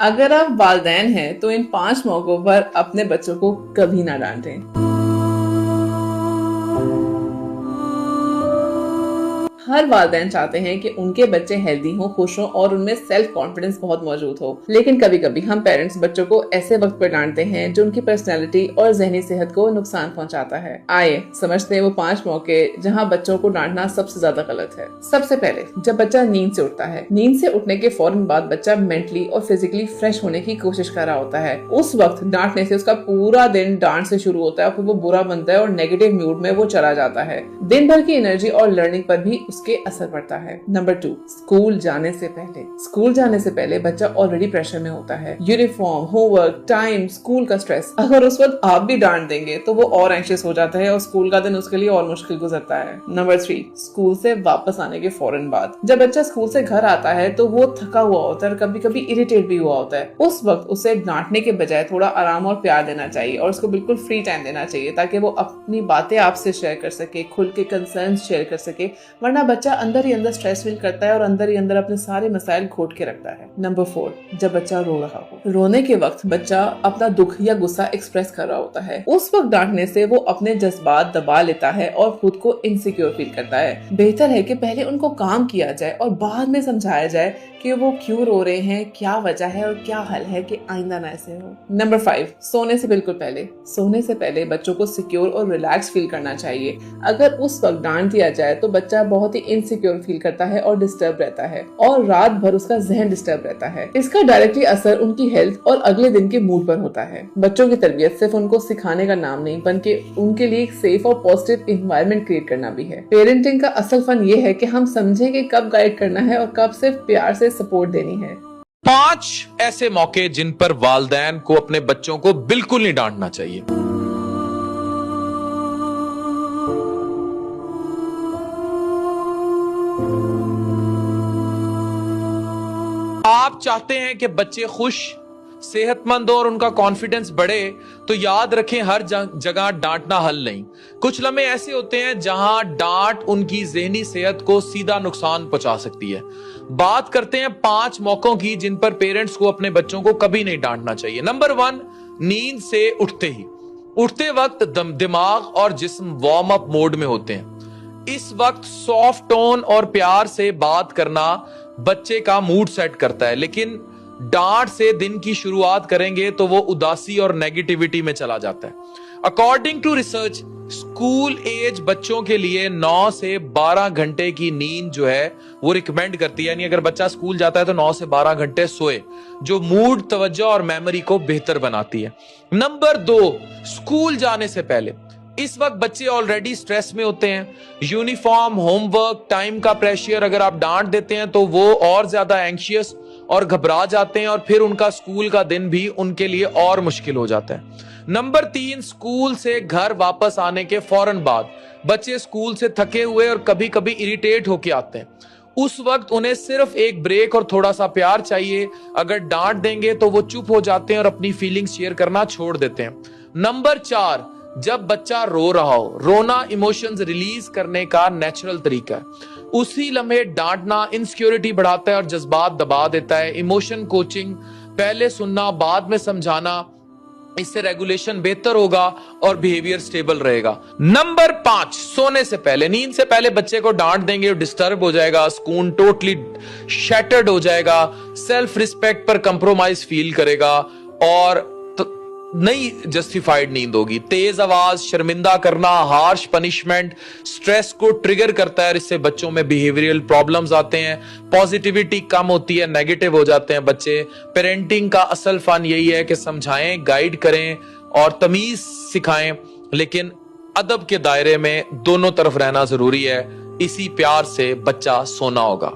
اگر آپ والدین ہیں تو ان 5 موقعوں پر اپنے بچوں کو کبھی نہ ڈانٹیں۔ ہر والدین چاہتے ہیں کہ ان کے بچے ہیلدی ہوں، خوش ہوں اور ان میں سیلف کانفیڈنس بہت موجود ہو، لیکن کبھی کبھی ہم پیرنٹس بچوں کو ایسے وقت پر ڈانٹتے ہیں جو ان کی پرسنالٹی اور ذہنی صحت کو نقصان پہنچاتا ہے۔ آئے سمجھتے ہیں وہ 5 موقع جہاں بچوں کو ڈانٹنا سب سے زیادہ غلط ہے۔ سب سے پہلے، جب بچہ نیند سے اٹھتا ہے، نیند سے اٹھنے کے فوراً بعد بچہ مینٹلی اور فزیکلی فریش ہونے کی کوشش کر رہا ہوتا ہے۔ اس وقت ڈانٹنے سے اس کا پورا دن ڈانٹ سے شروع ہوتا ہے، پھر وہ برا بنتا ہے اور نیگیٹو موڈ میں وہ چلا جاتا ہے۔ دن بھر کی انرجی اور لرننگ پر بھی اس کے اثر پڑتا ہے۔ نمبر 2، اسکول جانے سے پہلے۔ اسکول جانے سے پہلے بچہ آلریڈی پریشر میں ہوتا ہے، uniform, home work, time, school کا سٹریس۔ اگر اس وقت آپ بھی ڈانٹ دیں گے تو وہ اور اینکشس ہو جاتا ہے اور اسکول کا دن اس کے لیے اور مشکل گزرتا ہے۔ نمبر 3، اسکول سے واپس آنے کے فوراً بعد۔ جب بچہ اسکول سے گھر آتا ہے تو وہ تھکا ہوا ہوتا ہے اور کبھی کبھی اریٹیٹ بھی ہوا ہوتا ہے۔ اس وقت اسے ڈانٹنے کے بجائے تھوڑا آرام اور پیار دینا چاہیے اور اس کو بالکل فری ٹائم دینا چاہیے تاکہ وہ اپنی باتیں آپ سے شیئر کر سکے، کھل کے کنسرنز شیئر کر سکے، ورنہ بچہ اندر ہی اندر سٹریس فیل کرتا ہے اور اندر ہی اندر اپنے سارے مسائل گھوٹ کے رکھتا ہے۔ نمبر 4، جب بچہ رو رہا ہو۔ رونے کے وقت بچہ اپنا دکھ یا غصہ ایکسپریس کر رہا ہوتا ہے، اس وقت ڈانٹنے سے وہ اپنے جذبات دبا لیتا ہے اور خود کو انسیکیور فیل کرتا ہے۔ بہتر ہے کہ پہلے ان کو کام کیا جائے اور بعد میں سمجھایا جائے کہ وہ کیوں رو رہے ہیں، کیا وجہ ہے اور کیا حل ہے کہ آئندہ نہ ایسے ہو۔ نمبر 5، سونے سے بالکل پہلے۔ سونے سے پہلے بچوں کو سیکیور اور ریلیکس فیل کرنا چاہیے۔ اگر اس وقت ڈانٹ دیا جائے تو بچہ بہت ہی انسیکیور فیل کرتا ہے اور ڈسٹرب رہتا ہے اور رات بھر اس کا ذہن ڈسٹرب رہتا ہے۔ اس کا ڈائریکٹلی اثر ان کی ہیلتھ اور اگلے دن کے موڈ پر ہوتا ہے۔ بچوں کی تربیت صرف ان کو سکھانے کا نام نہیں بلکہ ان کے لیے ایک سیف اور پازیٹیو انوائرمنٹ کریٹ کرنا بھی ہے۔ پیرنٹنگ کا اصل فن یہ ہے کہ ہم سمجھیں کہ کب گائیڈ کرنا ہے اور کب صرف پیار سے سپورٹ دینی ہے۔ 5 ایسے موقع جن پر والدین کو اپنے بچوں کو بالکل نہیں ڈانٹنا چاہیے۔ آپ چاہتے ہیں کہ بچے خوش، صحت مند اور ان کا کانفیڈنس بڑھے تو یاد رکھیں ہر جگہ ڈانٹنا حل نہیں۔ کچھ لمحے ایسے ہوتے ہیں جہاں ڈانٹ ان کی ذہنی صحت کو سیدھا نقصان پہنچا سکتی ہے۔ بات کرتے ہیں 5 موقعوں کی جن پر پیرنٹس کو اپنے بچوں کو کبھی نہیں ڈانٹنا چاہیے۔ نمبر 1، نیند سے اٹھتے وقت دماغ اور جسم وارم اپ موڈ میں ہوتے ہیں۔ اس وقت سافٹ ٹون اور پیار سے بات کرنا بچے کا موڈ سیٹ کرتا ہے، لیکن ڈانٹ سے دن کی شروعات کریں گے تو وہ اداسی اور نیگیٹیوٹی میں چلا جاتا ہے۔ According to research, school age بچوں کے لیے 9 سے 12 گھنٹے کی نیند جو ہے وہ ریکمینڈ کرتی ہے، یعنی اگر بچہ اسکول جاتا ہے تو 9 سے 12 گھنٹے سوئے، جو موڈ، توجہ اور میموری کو بہتر بناتی ہے۔ نمبر 2، اسکول جانے سے پہلے۔ اس وقت بچے آلریڈی سٹریس میں ہوتے ہیں، یونیفارم، ہوم ورک، ٹائم کا پریشر۔ اگر آپ ڈانٹ دیتے ہیں تو وہ اور زیادہ اینکشیس اور گھبرا جاتے ہیں اور پھر ان کا اسکول کا دن بھی ان کے لیے اور مشکل ہو جاتا ہے۔ نمبر 3، اسکول سے گھر واپس آنے کے فوراً بعد بچے اسکول سے تھکے ہوئے اور کبھی کبھی اریٹیٹ ہو کے آتے ہیں۔ اس وقت انہیں صرف ایک بریک اور تھوڑا سا پیار چاہیے۔ اگر ڈانٹ دیں گے تو وہ چپ ہو جاتے ہیں اور اپنی فیلنگز شیئر کرنا چھوڑ دیتے ہیں۔ نمبر 4، جب بچہ رو رہا ہو۔ رونا ایموشنز ریلیز کرنے کا نیچرل طریقہ ہے۔ اسی لمحے ڈانٹنا انسیکیورٹی بڑھاتا ہے اور جذبات دبا دیتا ہے۔ ایموشن کوچنگ، پہلے سننا بعد میں سمجھانا، اس سے ریگولیشن بہتر ہوگا اور بیہیویئر سٹیبل رہے گا۔ نمبر 5، سونے سے پہلے۔ نیند سے پہلے بچے کو ڈانٹ دیں گے، ڈسٹرب ہو جائے گا، سکون ٹوٹلی شیٹرڈ ہو جائے گا، سیلف ریسپیکٹ پر کمپرومائز فیل کرے گا اور نہیں جسٹیفائیڈ نیند ہوگی۔ تیز آواز، شرمندہ کرنا، ہارش پنشمنٹ سٹریس کو ٹریگر کرتا ہے اور اس سے بچوں میں بیہیویئرل پرابلمز آتے ہیں، پازیٹیوٹی کم ہوتی ہے، نیگیٹو ہو جاتے ہیں بچے۔ پیرنٹنگ کا اصل فن یہی ہے کہ سمجھائیں، گائیڈ کریں اور تمیز سکھائیں، لیکن ادب کے دائرے میں دونوں طرف رہنا ضروری ہے۔ اسی پیار سے بچہ سونا ہوگا۔